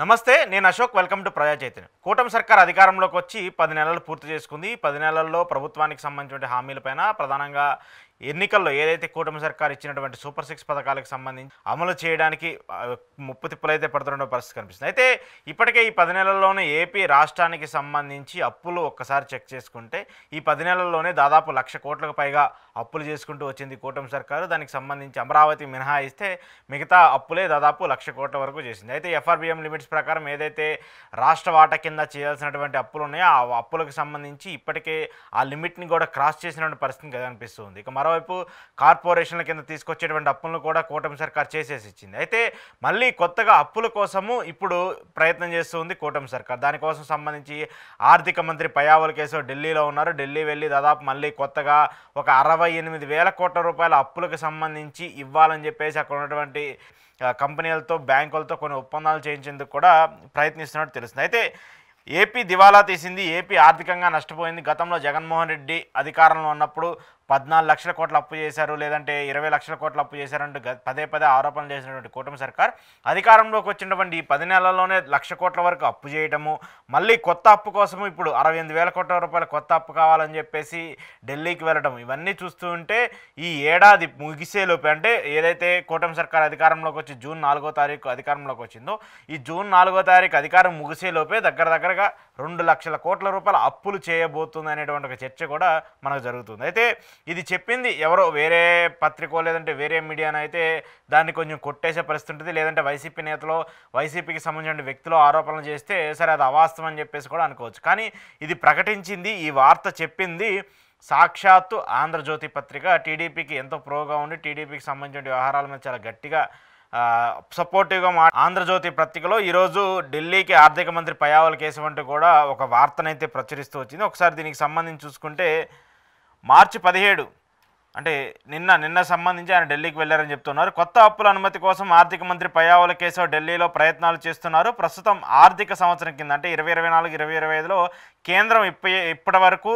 నమస్తే, నేను Ashok. Welcome to ప్రజా చైతన్యం. కూటమి సర్కార్ అధికారంలోకి వచ్చి 10 నెలలు పూర్తి చేసుకుంది. 10 నెలల్లో ప్రభుత్వానికి సంబంధించిన హామీలపైన ప్రధానంగా ఎన్నికల్లో ఏదైతే కూటమి సర్కార్ ఇచ్చినటువంటి సూపర్ 6 పథకాలకు సంబంధించి అమలు చేయడానికి ముప్పు తిప్పలైతే పడుతున్న పరిస్థితి కనిపిస్తుంది. అయితే ఇప్పటికే ఈ 10 నెలల్లోనే ఏపీ రాష్ట్రానికి సంబంధించి అప్పులు ఒక్కసారి చెక్ చేసుకుంటే ఈ 10 నెలల్లోనే దాదాపు 1,00,000 కోట్లకు పైగా అప్పులు చేసుకుంటూ వచ్చింది కూటమి సర్కారు. దానికి సంబంధించి అమరావతి మినహాయిస్తే మిగతా అప్పులే దాదాపు 1,00,000 కోట్ల వరకు చేసింది. అయితే ఎఫ్ఆర్బిఎం లిమిట్స్ ప్రకారం ఏదైతే రాష్ట్ర వాటా కింద చేయాల్సినటువంటి అప్పులు ఉన్నాయో ఆ అప్పులకు సంబంధించి ఇప్పటికే ఆ లిమిట్ని కూడా క్రాస్ చేసినటువంటి పరిస్థితి కనిపిస్తుంది. ఇక మరోవైపు కార్పొరేషన్ల కింద తీసుకొచ్చేటువంటి అప్పులను కూడా కూటమి సర్కార్ చేసేసి ఇచ్చింది. అయితే మళ్ళీ కొత్తగా అప్పుల కోసము ఇప్పుడు ప్రయత్నం చేస్తుంది కూటమి సర్కార్. దానికోసం సంబంధించి ఆర్థిక మంత్రి పయ్యావుల కేశవ్ ఢిల్లీలో ఉన్నారు. ఢిల్లీ వెళ్ళి దాదాపు మళ్ళీ కొత్తగా ఒక 68,000 కోట్ల రూపాయల అప్పులకు సంబంధించి ఇవ్వాలని చెప్పేసి అక్కడ ఉన్నటువంటి కంపెనీలతో బ్యాంకులతో కొన్ని ఒప్పందాలు చేయించేందుకు కూడా ప్రయత్నిస్తున్నట్టు తెలుస్తుంది. అయితే ఏపీ దివాలా తీసింది, ఏపీ ఆర్థికంగా నష్టపోయింది. గతంలో జగన్మోహన్ రెడ్డి అధికారంలో ఉన్నప్పుడు 14 లక్షల కోట్ల అప్పు చేశారు, లేదంటే 20 లక్షల కోట్ల అప్పు చేశారంటూ పదే పదే ఆరోపణలు చేసినటువంటి కూటమి సర్కార్ అధికారంలోకి వచ్చినటువంటి ఈ 10 నెలల్లోనే 1,00,000 కోట్ల వరకు అప్పు చేయటము, మళ్ళీ కొత్త అప్పు కోసము ఇప్పుడు 68,000 కోట్ల రూపాయల కొత్త అప్పు కావాలని చెప్పేసి ఢిల్లీకి వెళ్ళడం, ఇవన్నీ చూస్తూ ఉంటే ఈ ఏడాది ముగిసేలోపు, అంటే ఏదైతే కూటమి సర్కార్ అధికారంలోకి వచ్చి జూన్ 4వ తారీఖు అధికారంలోకి వచ్చిందో ఈ జూన్ 4వ తారీఖు అధికారం ముగిసేలోపే దగ్గరగా 2 లక్షల కోట్ల రూపాయల అప్పులు చేయబోతుంది అనేటువంటి ఒక చర్చ కూడా మనకు జరుగుతుంది. అయితే ఇది చెప్పింది ఎవరో వేరే పత్రికో లేదంటే వేరే మీడియాను అయితే దాన్ని కొంచెం కొట్టేసే పరిస్థితి ఉంటుంది, లేదంటే వైసీపీ నేతలో వైసీపీకి సంబంధించిన వ్యక్తులు ఆరోపణలు చేస్తే సరే అది అవాస్తవం అని చెప్పేసి కూడా అనుకోవచ్చు. కానీ ఇది ప్రకటించింది, ఈ వార్త చెప్పింది సాక్షాత్తు ఆంధ్రజ్యోతి పత్రిక. టీడీపీకి ఎంతో ప్రోగా ఉండి టీడీపీకి సంబంధించిన వ్యవహారాల మీద చాలా గట్టిగా సపోర్టివ్గా ఆంధ్రజ్యోతి పత్రికలో ఈరోజు ఢిల్లీకి ఆర్థిక మంత్రి పయ్యావుల కేశవ్ అంటూ కూడా ఒక వార్తనైతే ప్రచురిస్తూ వచ్చింది. ఒకసారి దీనికి సంబంధించి చూసుకుంటే మార్చి 17 అంటే నిన్న సంబంధించి ఆయన ఢిల్లీకి వెళ్ళారని చెప్తున్నారు. కొత్త అప్పుల అనుమతి కోసం ఆర్థిక మంత్రి పయ్యావుల కేశవ్ ఢిల్లీలో ప్రయత్నాలు చేస్తున్నారు. ప్రస్తుతం ఆర్థిక సంవత్సరం కింద అంటే 2024-2025లో కేంద్రం ఇప్పటి వరకు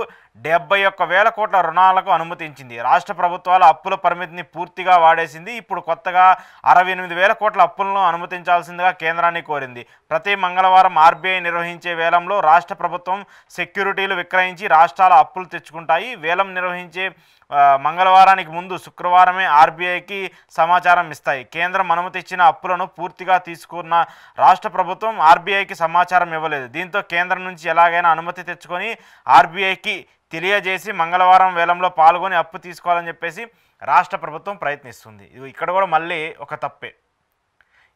71,000 కోట్ల రుణాలకు అనుమతించింది. రాష్ట్ర ప్రభుత్వాల అప్పుల పరిమితిని పూర్తిగా వాడేసింది. ఇప్పుడు కొత్తగా 68,000 కోట్ల అప్పులను అనుమతించాల్సిందిగా కేంద్రాన్ని కోరింది. ప్రతి మంగళవారం ఆర్బీఐ నిర్వహించే వేలంలో రాష్ట్ర ప్రభుత్వం సెక్యూరిటీలు విక్రయించి రాష్ట్రాల అప్పులు తెచ్చుకుంటాయి. వేలం నిర్వహించే మంగళవారానికి ముందు శుక్రవారమే ఆర్బీఐకి సమాచారం ఇస్తాయి. కేంద్రం అనుమతి ఇచ్చిన అప్పులను పూర్తిగా తీసుకున్న రాష్ట్ర ప్రభుత్వం ఆర్బీఐకి సమాచారం ఇవ్వలేదు. దీంతో కేంద్రం నుంచి ఎలాగైనా అనుమతి తెచ్చుకొని ఆర్బీఐకి తెలియజేసి మంగళవారం వేలంలో పాల్గొని అప్పు తీసుకోవాలని చెప్పేసి రాష్ట్ర ప్రభుత్వం ప్రయత్నిస్తుంది. ఇక్కడ కూడా మళ్ళీ ఒక తప్పే.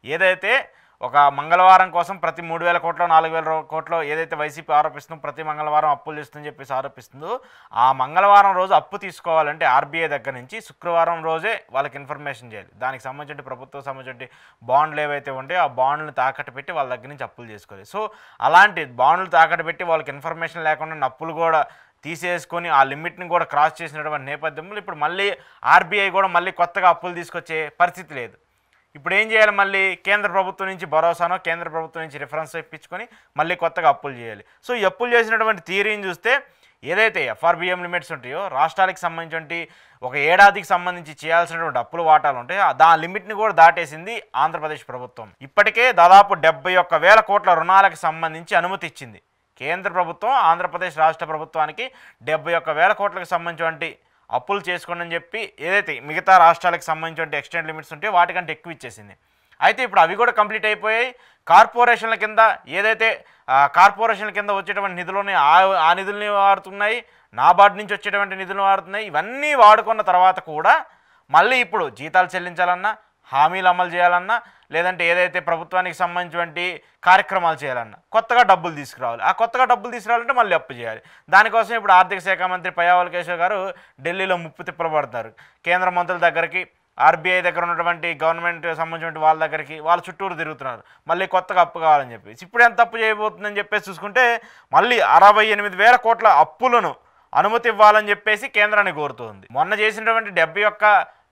ఏదైతే ఒక మంగళవారం కోసం ప్రతి 3,000 కోట్లు 4,000 కోట్లు ఏదైతే వైసీపీ ఆరోపిస్తుందో ప్రతి మంగళవారం అప్పులు చేస్తుందని చెప్పేసి ఆరోపిస్తుందో ఆ మంగళవారం రోజు అప్పు తీసుకోవాలంటే ఆర్బీఐ దగ్గర నుంచి శుక్రవారం రోజే వాళ్ళకి ఇన్ఫర్మేషన్ చేయాలి. దానికి సంబంధించి ప్రభుత్వం సంబంధించి బాండ్లు ఏవైతే ఉంటాయో ఆ బాండ్లను తాకట్టు పెట్టి వాళ్ళ దగ్గర నుంచి అప్పులు చేసుకోవాలి. సో అలాంటి బాండ్లు తాకట్టు పెట్టి వాళ్ళకి ఇన్ఫర్మేషన్ లేకుండా అప్పులు కూడా తీసేసుకొని ఆ లిమిట్ని కూడా క్రాస్ చేసినటువంటి నేపథ్యంలో ఇప్పుడు మళ్ళీ ఆర్బీఐ కూడా మళ్ళీ కొత్తగా అప్పులు తీసుకొచ్చే పరిస్థితి లేదు. ఇప్పుడు ఏం చేయాలి? మళ్ళీ కేంద్ర ప్రభుత్వం నుంచి భరోసానో కేంద్ర ప్రభుత్వం నుంచి రిఫరెన్స్ ఇప్పించుకొని మళ్ళీ కొత్తగా అప్పులు చేయాలి. సో ఈ అప్పులు చేసినటువంటి థియరీని చూస్తే ఏదైతే ఎఫ్ఆర్బిఎం లిమిట్స్ ఉంటాయో రాష్ట్రాలకు సంబంధించి ఒక ఏడాదికి సంబంధించి చేయాల్సినటువంటి అప్పుల వాటాలు ఉంటాయో ఆ లిమిట్ని కూడా దాటేసింది ఆంధ్రప్రదేశ్ ప్రభుత్వం. ఇప్పటికే దాదాపు 71,000 కోట్ల రుణాలకు సంబంధించి అనుమతి ఇచ్చింది కేంద్ర ప్రభుత్వం. ఆంధ్రప్రదేశ్ రాష్ట్ర ప్రభుత్వానికి 71,000 కోట్లకు సంబంధించినటువంటి అప్పులు చేసుకోండి అని చెప్పి ఏదైతే మిగతా రాష్ట్రాలకు సంబంధించిన ఎక్స్టెండ్ లిమిట్స్ ఉంటే వాటికంటే ఎక్కువ ఇచ్చేసింది. అయితే ఇప్పుడు అవి కూడా కంప్లీట్ అయిపోయాయి. కార్పొరేషన్ల కింద ఏదైతే కార్పొరేషన్ల కింద వచ్చేటువంటి నిధులని ఆ నిధుల్ని వాడుతున్నాయి, నాబార్డు నుంచి వచ్చేటువంటి నిధులను వాడుతున్నాయి. ఇవన్నీ వాడుకున్న తర్వాత కూడా మళ్ళీ ఇప్పుడు జీతాలు చెల్లించాలన్నా, హామీలు అమలు చేయాలన్నా, లేదంటే ఏదైతే ప్రభుత్వానికి సంబంధించినటువంటి కార్యక్రమాలు చేయాలన్నా కొత్తగా డబ్బులు తీసుకురావాలి. ఆ కొత్తగా డబ్బులు తీసుకురావాలంటే మళ్ళీ అప్పు చేయాలి. దానికోసం ఇప్పుడు ఆర్థిక శాఖ మంత్రి పయ్యావుల కేశవ్ గారు ఢిల్లీలో ముప్పు తిప్పలు పడుతున్నారు. కేంద్ర మంత్రుల దగ్గరికి, ఆర్బీఐ దగ్గర ఉన్నటువంటి గవర్నమెంట్ సంబంధించిన వాళ్ళ దగ్గరికి వాళ్ళ చుట్టూరు తిరుగుతున్నారు. మళ్ళీ కొత్తగా అప్పు కావాలని చెప్పేసి ఇప్పుడు ఎంత అప్పు చేయబోతుందని చెప్పేసి చూసుకుంటే మళ్ళీ 68,000 కోట్ల అప్పులను అనుమతి ఇవ్వాలని చెప్పేసి కేంద్రాన్ని కోరుతోంది. మొన్న చేసినటువంటి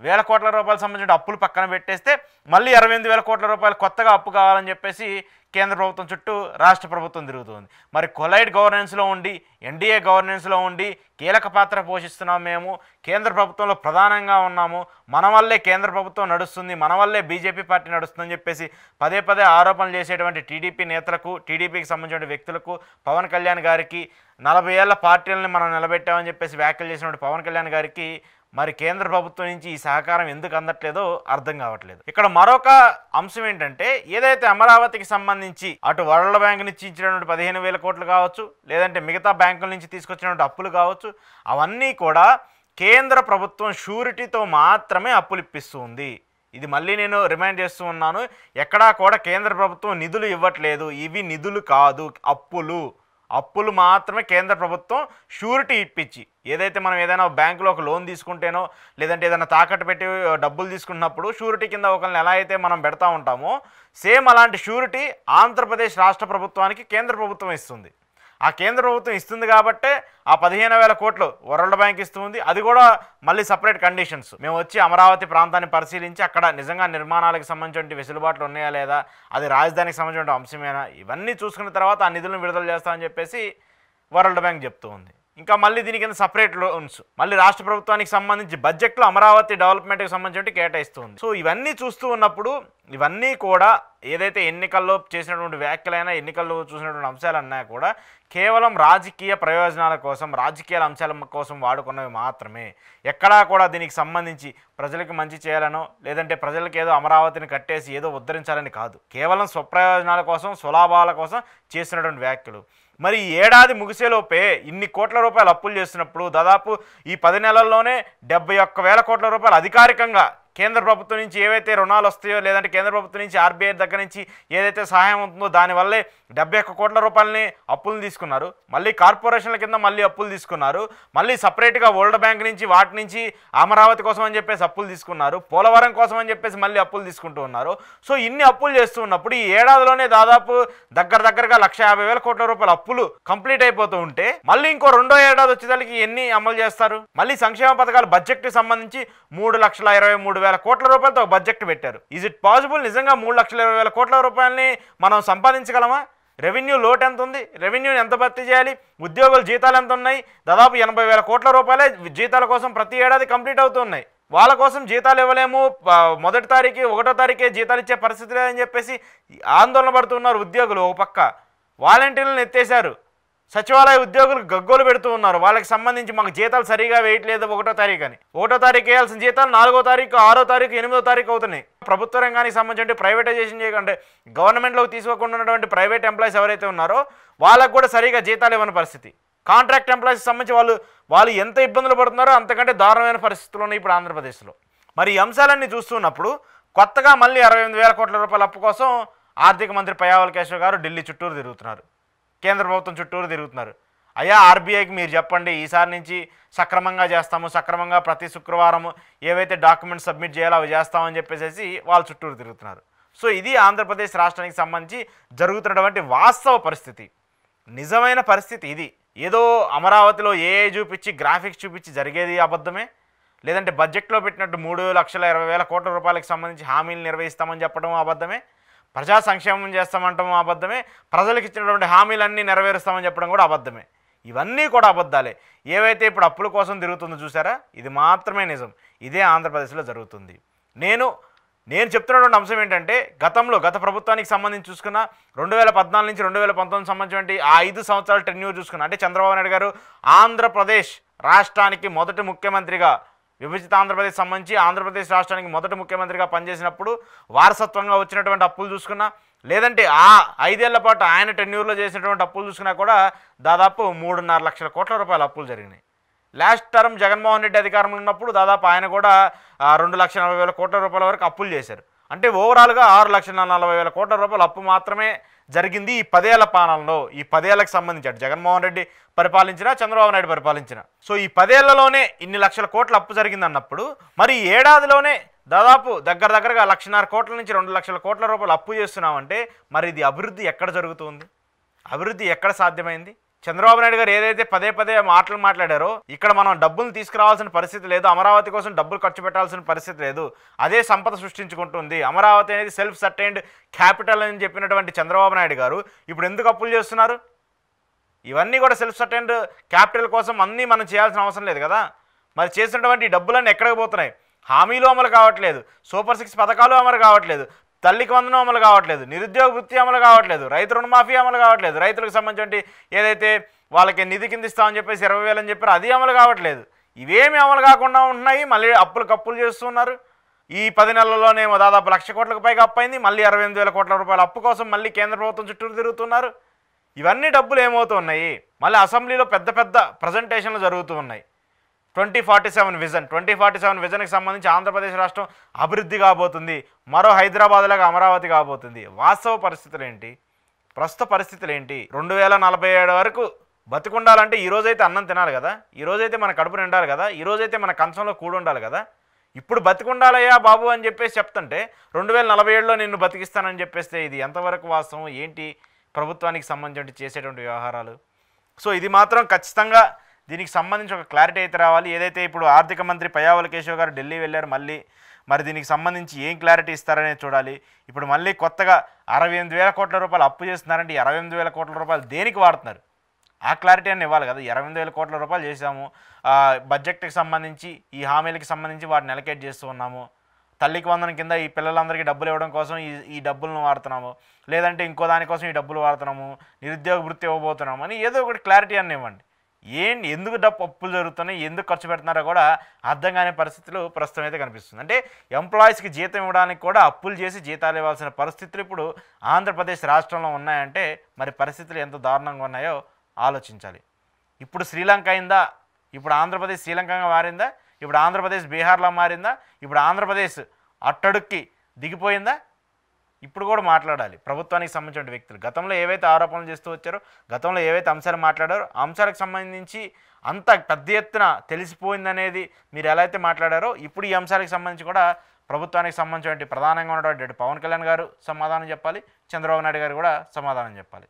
వేల కోట్ల రూపాయలకు సంబంధించిన అప్పులు పక్కన పెట్టేస్తే మళ్ళీ 68,000 కోట్ల రూపాయలు కొత్తగా అప్పు కావాలని చెప్పేసి కేంద్ర ప్రభుత్వం చుట్టూ రాష్ట్ర ప్రభుత్వం తిరుగుతుంది. మరి కొలైడ్ గవర్నెన్స్లో ఉండి ఎన్డీఏ గవర్నెన్స్లో ఉండి కీలక పాత్ర పోషిస్తున్నాం, మేము కేంద్ర ప్రభుత్వంలో ప్రధానంగా ఉన్నాము, మన వల్లే కేంద్ర ప్రభుత్వం నడుస్తుంది, మన వల్లే బీజేపీ పార్టీ నడుస్తుందని చెప్పేసి పదే పదే ఆరోపణలు చేసేటువంటి టీడీపీ నేతలకు, టీడీపీకి సంబంధించిన వ్యక్తులకు, పవన్ కళ్యాణ్ గారికి 40 ఏళ్ల పార్టీలని మనం నిలబెట్టామని చెప్పేసి వ్యాఖ్యలు చేసినటువంటి పవన్ కళ్యాణ్ గారికి మరి కేంద్ర ప్రభుత్వం నుంచి ఈ సహకారం ఎందుకు అందట్లేదో అర్థం కావట్లేదు. ఇక్కడ మరొక అంశం ఏంటంటే, ఏదైతే అమరావతికి సంబంధించి అటు వరల్డ్ బ్యాంక్ నుంచి ఇచ్చినటువంటి 15,000 కోట్లు కావచ్చు, లేదంటే మిగతా బ్యాంకుల నుంచి తీసుకొచ్చినటువంటి అప్పులు కావచ్చు, అవన్నీ కూడా కేంద్ర ప్రభుత్వం షూరిటీతో మాత్రమే అప్పులు ఇప్పిస్తుంది. ఇది మళ్ళీ నేను రిమైండ్ చేస్తూ ఉన్నాను, ఎక్కడా కూడా కేంద్ర ప్రభుత్వం నిధులు ఇవ్వట్లేదు, ఇవి నిధులు కాదు, అప్పులు మాత్రమే కేంద్ర ప్రభుత్వం షూరిటీ ఇప్పించి. ఏదైతే మనం ఏదైనా బ్యాంకులో ఒక లోన్ తీసుకుంటేనో లేదంటే ఏదైనా తాకట్టు పెట్టి డబ్బులు తీసుకున్నప్పుడు షూరిటీ కింద ఒకరిని ఎలా అయితే మనం పెడతా ఉంటామో, సేమ్ అలాంటి షూరిటీ ఆంధ్రప్రదేశ్ రాష్ట్ర ప్రభుత్వానికి కేంద్ర ప్రభుత్వం ఇస్తుంది. ఆ కేంద్ర ప్రభుత్వం ఇస్తుంది కాబట్టే ఆ 15,000 కోట్లు వరల్డ్ బ్యాంక్ ఇస్తుంది. అది కూడా మళ్ళీ సపరేట్ కండిషన్స్. మేము వచ్చి అమరావతి ప్రాంతాన్ని పరిశీలించి అక్కడ నిజంగా నిర్మాణాలకు సంబంధించిన వెసులుబాట్లు ఉన్నాయా లేదా, అది రాజధానికి సంబంధించిన అంశమేనా, ఇవన్నీ చూసుకున్న తర్వాత ఆ నిధులను విడుదల చేస్తామని చెప్పేసి వరల్డ్ బ్యాంక్ చెప్తూ ఉంది. ఇంకా మళ్ళీ దీని కింద సపరేట్ లోన్స్ మళ్ళీ రాష్ట్ర ప్రభుత్వానికి సంబంధించి బడ్జెట్లో అమరావతి డెవలప్మెంట్కి సంబంధించి కేటాయిస్తుంది. సో ఇవన్నీ చూస్తూ ఉన్నప్పుడు ఇవన్నీ కూడా ఏదైతే ఎన్నికల్లో చేసినటువంటి వ్యాఖ్యలైనా, ఎన్నికల్లో చూసినటువంటి అంశాలన్నా కూడా కేవలం రాజకీయ ప్రయోజనాల కోసం, రాజకీయ అంశాల కోసం వాడుకున్నవి మాత్రమే. ఎక్కడా కూడా దీనికి సంబంధించి ప్రజలకు మంచి చేయాలనో లేదంటే ప్రజలకు ఏదో అమరావతిని కట్టేసి ఏదో ఉద్ధరించాలని కాదు, కేవలం స్వప్రయోజనాల కోసం, స్వలాభాల కోసం చేసినటువంటి వ్యాఖ్యలు. మరి ఈ ఏడాది ముగిసేలోపే ఇన్ని కోట్ల రూపాయలు అప్పులు చేస్తున్నప్పుడు దాదాపు ఈ 10 నెలల్లోనే 71,000 కోట్ల రూపాయలు అధికారికంగా కేంద్ర ప్రభుత్వం నుంచి ఏవైతే రుణాలు వస్తాయో లేదంటే కేంద్ర ప్రభుత్వం నుంచి ఆర్బీఐ దగ్గర నుంచి ఏదైతే సహాయం ఉంటుందో దానివల్లే 71 కోట్ల రూపాయలని అప్పులు తీసుకున్నారు. మళ్ళీ కార్పొరేషన్ల కింద మళ్ళీ అప్పులు తీసుకున్నారు. మళ్ళీ సపరేట్గా వరల్డ్ బ్యాంక్ నుంచి వాటి నుంచి అమరావతి కోసం అని చెప్పేసి అప్పులు తీసుకున్నారు. పోలవరం కోసం అని చెప్పేసి మళ్ళీ అప్పులు తీసుకుంటూ ఉన్నారు. సో ఇన్ని అప్పులు చేస్తూ ఉన్నప్పుడు ఈ ఏడాదిలోనే దాదాపు దగ్గరగా 1,50,000 కోట్ల రూపాయల అప్పులు కంప్లీట్ అయిపోతూ ఉంటే మళ్ళీ ఇంకో రెండో ఏడాది వచ్చేదానికి ఎన్ని అమలు చేస్తారు? మళ్ళీ సంక్షేమ పథకాలు బడ్జెట్కి సంబంధించి 3,23,000 కోట్ల రూపాయలతో బడ్జెట్ పెట్టారు. Is it possible? నిజంగా 3,20,000 కోట్ల రూపాయలని మనం సంపాదించగలమా? రెవెన్యూ లోటు ఎంత ఉంది? రెవెన్యూని ఎంత భర్తీ చేయాలి? ఉద్యోగుల జీతాలు ఎంత ఉన్నాయి? దాదాపు 80,000 కోట్ల రూపాయలే జీతాల కోసం ప్రతి ఏడాది కంప్లీట్ అవుతున్నాయి. వాళ్ళ కోసం జీతాలు ఇవ్వలేము, మొదటి తారీఖు 1వ తారీఖే జీతాలు ఇచ్చే పరిస్థితి లేదని చెప్పేసి ఆందోళన పడుతున్నారు ఉద్యోగులు. ఒక పక్క వాలంటీర్లను ఎత్తేశారు, సచివాలయ ఉద్యోగులు గగ్గోలు పెడుతూ ఉన్నారు. వాళ్ళకి సంబంధించి మాకు జీతాలు సరిగా వేయట్లేదు 1వ తారీఖు అని. 1వ తారీఖు వేయాల్సిన జీతాలు 4వ తారీఖు, 6వ తారీఖు, 8వ తారీఖు అవుతున్నాయి. ప్రభుత్వ రంగానికి సంబంధించి ప్రైవేటైజేషన్ చేయకంటే గవర్నమెంట్లోకి తీసుకోకుండా ఉన్నటువంటి ప్రైవేట్ ఎంప్లాయీస్ ఎవరైతే ఉన్నారో వాళ్ళకు కూడా సరిగా జీతాలు ఇవ్వని పరిస్థితి. కాంట్రాక్ట్ ఎంప్లాయీస్ సంబంధించి వాళ్ళు ఎంత ఇబ్బందులు పడుతున్నారో అంతకంటే దారుణమైన పరిస్థితులు ఉన్నాయి ఇప్పుడు ఆంధ్రప్రదేశ్లో. మరి ఈ అంశాలన్నీ చూస్తున్నప్పుడు కొత్తగా మళ్ళీ 68,000 కోట్ల రూపాయల అప్పు కోసం ఆర్థిక మంత్రి పయ్యావుల కేశవ్ గారు ఢిల్లీ చుట్టూరు తిరుగుతున్నారు, కేంద్ర ప్రభుత్వం చుట్టూరు తిరుగుతున్నారు. అయ్యా ఆర్బీఐకి మీరు చెప్పండి, ఈసారి నుంచి సక్రమంగా చేస్తాము, సక్రమంగా ప్రతి శుక్రవారం ఏవైతే డాక్యుమెంట్స్ సబ్మిట్ చేయాలో అవి చేస్తామని చెప్పేసి వాళ్ళ చుట్టూరు తిరుగుతున్నారు. సో ఇది ఆంధ్రప్రదేశ్ రాష్ట్రానికి సంబంధించి జరుగుతున్నటువంటి వాస్తవ పరిస్థితి, నిజమైన పరిస్థితి ఇది. ఏదో అమరావతిలో ఏఐ చూపించి గ్రాఫిక్స్ చూపించి జరిగేది అబద్ధమే, లేదంటే బడ్జెట్లో పెట్టినట్టు 3,20,000 కోట్ల రూపాయలకు సంబంధించి హామీలు నిర్వహిస్తామని చెప్పడం అబద్ధమే, ప్రజా సంక్షేమం చేస్తామంటాము అబద్ధమే, ప్రజలకు ఇచ్చినటువంటి హామీలన్నీ నెరవేరుస్తామని చెప్పడం కూడా అబద్ధమే. ఇవన్నీ కూడా అబద్ధాలే. ఏవైతే ఇప్పుడు అప్పుల కోసం తిరుగుతుందో చూసారా, ఇది మాత్రమే నిజం. ఇదే ఆంధ్రప్రదేశ్లో జరుగుతుంది. నేను చెప్తున్నటువంటి అంశం ఏంటంటే, గత ప్రభుత్వానికి సంబంధించి చూసుకున్న 2014 నుంచి 2019 సంబంధించినటువంటి ఆ 5 సంవత్సరాల టెన్యూర్ చూసుకున్నా, అంటే చంద్రబాబు నాయుడు గారు ఆంధ్రప్రదేశ్ రాష్ట్రానికి మొదటి ముఖ్యమంత్రిగా, విభజిత ఆంధ్రప్రదేశ్ సంబంధించి ఆంధ్రప్రదేశ్ రాష్ట్రానికి మొదటి ముఖ్యమంత్రిగా పనిచేసినప్పుడు వారసత్వంగా వచ్చినటువంటి అప్పులు చూసుకున్నా, లేదంటే ఆ 5 ఏళ్ల పాటు ఆయన టెన్యూర్లో చేసినటువంటి అప్పులు చూసుకున్నా కూడా దాదాపు 3.5 లక్షల కోట్ల రూపాయల అప్పులు జరిగినాయి. లాస్ట్ టర్మ్ జగన్మోహన్ రెడ్డి అధికారంలో ఉన్నప్పుడు దాదాపు ఆయన కూడా 2,40,000 కోట్ల రూపాయల వరకు అప్పులు చేశారు. అంటే ఓవరాల్గా 6,40,000 కోట్ల రూపాయల అప్పు మాత్రమే జరిగింది ఈ 10 ఏళ్ల పాలనలో. ఈ 10 ఏళ్లకు సంబంధించి అటు జగన్మోహన్ రెడ్డి పరిపాలించిన, చంద్రబాబు నాయుడు పరిపాలించిన. సో ఈ 10 ఏళ్లలోనే ఇన్ని లక్షల కోట్ల అప్పు జరిగిందన్నప్పుడు మరి ఈ ఏడాదిలోనే దాదాపు దగ్గరగా 1,50,000 కోట్ల నుంచి 2 లక్షల కోట్ల రూపాయలు అప్పు చేస్తున్నామంటే మరి ఇది అభివృద్ధి ఎక్కడ జరుగుతుంది? అభివృద్ధి ఎక్కడ సాధ్యమైంది? చంద్రబాబు నాయుడు గారు ఏదైతే పదే పదే మాటలు మాట్లాడారో ఇక్కడ మనం డబ్బులు తీసుకురావాల్సిన పరిస్థితి లేదు, అమరావతి కోసం డబ్బులు ఖర్చు పెట్టాల్సిన పరిస్థితి లేదు, అదే సంపద సృష్టించుకుంటుంది, అమరావతి అనేది సెల్ఫ్ సర్టైన్డ్ క్యాపిటల్ అని చెప్పినటువంటి చంద్రబాబు నాయుడు గారు ఇప్పుడు ఎందుకు అప్పులు చేస్తున్నారు? ఇవన్నీ కూడా సెల్ఫ్ సర్టైన్డ్ క్యాపిటల్ కోసం అన్నీ మనం చేయాల్సిన అవసరం లేదు కదా. మరి చేసినటువంటి డబ్బులన్నీ ఎక్కడికి పోతున్నాయి? హామీలు అమలు కావట్లేదు, సూపర్ 6 పథకాలు అమలు కావట్లేదు, తల్లికి వందనం అమలు కావట్లేదు, నిరుద్యోగ వృత్తి అమలు కావట్లేదు, రైతు రుణమాఫీ అమలు కావట్లేదు, రైతులకు సంబంధించి ఏదైతే వాళ్ళకి నిధి కింద ఇస్తామని చెప్పేసి 20,000 అని చెప్పారు అది అమలు కావట్లేదు. ఇవేమి అమలు కాకుండా ఉంటున్నాయి, మళ్ళీ కప్పులు చేస్తున్నారు. ఈ 10 నెలల్లోనేమో దాదాపు 1,00,000 కోట్లకు పైగా అప్పు అయింది, మళ్ళీ 68,000 కోట్ల రూపాయల అప్పు కోసం మళ్ళీ కేంద్ర ప్రభుత్వం చుట్టూరు తిరుగుతున్నారు. ఇవన్నీ డబ్బులు ఏమవుతున్నాయి? మళ్ళీ అసెంబ్లీలో పెద్ద పెద్ద ప్రజెంటేషన్లు జరుగుతూ ఉన్నాయి. 2047 విజన్, 2047 విజన్కి సంబంధించి ఆంధ్రప్రదేశ్ రాష్ట్రం అభివృద్ధి కాబోతుంది, మరో హైదరాబాద్లాగా అమరావతి కాబోతుంది. వాస్తవ పరిస్థితులు ఏంటి? ప్రస్తుత పరిస్థితులు ఏంటి? 2047 వరకు బతికుండాలంటే ఈరోజైతే అన్నం తినాలి కదా, ఈరోజైతే మన కడుపు నిండాలి కదా, ఈరోజైతే మన కంచంలో కూడి ఉండాలి కదా. ఇప్పుడు బతికుండాలయ్యా బాబు అని చెప్పేసి చెప్తుంటే 2047లో నిన్ను బతికిస్తానని చెప్పేస్తే ఇది ఎంతవరకు వాస్తవం? ఏంటి ప్రభుత్వానికి సంబంధించి చేసేటువంటి వ్యవహారాలు? సో ఇది మాత్రం ఖచ్చితంగా దీనికి సంబంధించి ఒక క్లారిటీ అయితే రావాలి. ఏదైతే ఇప్పుడు ఆర్థిక మంత్రి పయ్యావుల కేశవ్ గారు ఢిల్లీ వెళ్ళారు, మరి దీనికి సంబంధించి ఏం క్లారిటీ ఇస్తారనేది చూడాలి. ఇప్పుడు మళ్ళీ కొత్తగా 68,000 కోట్ల రూపాయలు అప్పు చేస్తున్నారంటే 68,000 కోట్ల రూపాయలు దేనికి వాడుతున్నారు? ఆ క్లారిటీ అని ఇవ్వాలి కదా. 68,000 కోట్ల రూపాయలు చేసాము, బడ్జెట్కి సంబంధించి ఈ హామీలకి సంబంధించి వాటిని అలొకేట్ చేస్తూ ఉన్నాము, తల్లికి వందనం కింద ఈ పిల్లలందరికీ డబ్బులు ఇవ్వడం కోసం ఈ డబ్బులను వాడుతున్నాము, లేదంటే ఇంకో దానికోసం ఈ డబ్బులు వాడుతున్నాము, నిరుద్యోగ వృత్తి ఇవ్వబోతున్నాము అని ఏదో ఒకటి క్లారిటీ అని ఇవ్వండి. ఎందుకు అప్పులు జరుగుతున్నాయి, ఎందుకు ఖర్చు పెడుతున్నారో కూడా అర్థం కాని పరిస్థితులు ప్రస్తుతం అయితే కనిపిస్తుంది. అంటే ఎంప్లాయీస్కి జీతం ఇవ్వడానికి కూడా అప్పులు చేసి జీతాలు ఇవ్వాల్సిన పరిస్థితులు ఇప్పుడు ఆంధ్రప్రదేశ్ రాష్ట్రంలో ఉన్నాయంటే మరి పరిస్థితులు ఎంత దారుణంగా ఉన్నాయో ఆలోచించాలి. ఇప్పుడు శ్రీలంక అయిందా? ఇప్పుడు ఆంధ్రప్రదేశ్ శ్రీలంకగా మారిందా? ఇప్పుడు ఆంధ్రప్రదేశ్ బీహార్లో మారిందా? ఇప్పుడు ఆంధ్రప్రదేశ్ అట్టడుక్కి దిగిపోయిందా? ఇప్పుడు కూడా మాట్లాడాలి ప్రభుత్వానికి సంబంధించిన వ్యక్తులు. గతంలో ఏవైతే ఆరోపణలు చేస్తూ వచ్చారో, గతంలో ఏవైతే అంశాలు మాట్లాడారో ఆ అంశాలకు సంబంధించి అంత పెద్ద ఎత్తున తెలిసిపోయిందనేది మీరు ఎలా అయితే మాట్లాడారో, ఇప్పుడు ఈ అంశాలకు సంబంధించి కూడా ప్రభుత్వానికి సంబంధించిన ప్రధానంగా ఉన్నటువంటి పవన్ కళ్యాణ్ గారు సమాధానం చెప్పాలి, చంద్రబాబు నాయుడు గారు కూడా సమాధానం చెప్పాలి.